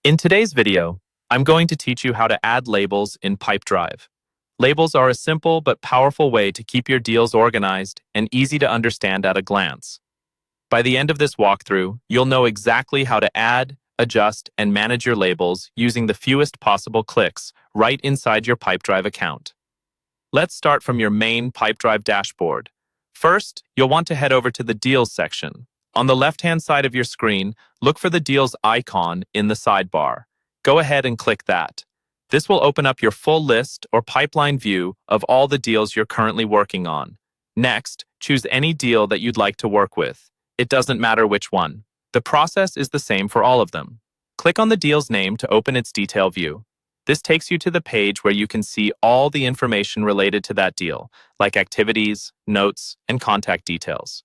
In today's video, I'm going to teach you how to add labels in Pipedrive. Labels are a simple but powerful way to keep your deals organized and easy to understand at a glance. By the end of this walkthrough, you'll know exactly how to add, adjust, and manage your labels using the fewest possible clicks right inside your Pipedrive account. Let's start from your main Pipedrive dashboard. First, you'll want to head over to the Deals section. On the left-hand side of your screen, look for the Deals icon in the sidebar. Go ahead and click that. This will open up your full list or pipeline view of all the deals you're currently working on. Next, choose any deal that you'd like to work with. It doesn't matter which one. The process is the same for all of them. Click on the deal's name to open its detail view. This takes you to the page where you can see all the information related to that deal, like activities, notes, and contact details.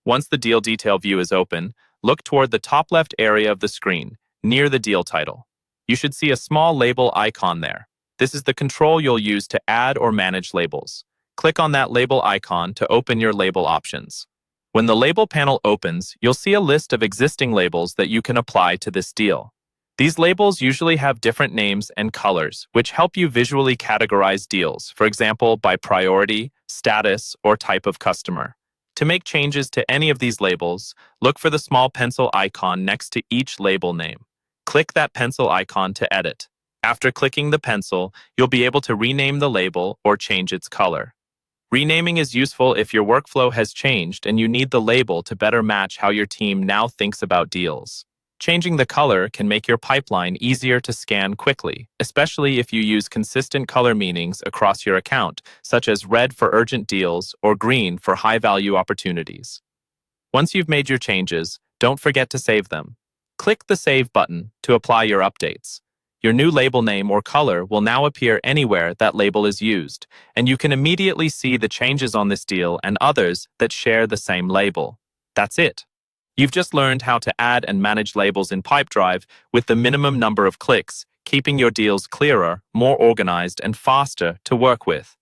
Once the deal detail view is open, look toward the top left area of the screen, near the deal title. You should see a small label icon there. This is the control you'll use to add or manage labels. Click on that label icon to open your label options. When the label panel opens, you'll see a list of existing labels that you can apply to this deal. These labels usually have different names and colors, which help you visually categorize deals, for example, by priority, status, or type of customer. To make changes to any of these labels, look for the small pencil icon next to each label name. Click that pencil icon to edit. After clicking the pencil, you'll be able to rename the label or change its color. Renaming is useful if your workflow has changed and you need the label to better match how your team now thinks about deals. Changing the color can make your pipeline easier to scan quickly, especially if you use consistent color meanings across your account, such as red for urgent deals or green for high-value opportunities. Once you've made your changes, don't forget to save them. Click the Save button to apply your updates. Your new label name or color will now appear anywhere that label is used, and you can immediately see the changes on this deal and others that share the same label. That's it. You've just learned how to add and manage labels in Pipedrive with the minimum number of clicks, keeping your deals clearer, more organized, and faster to work with.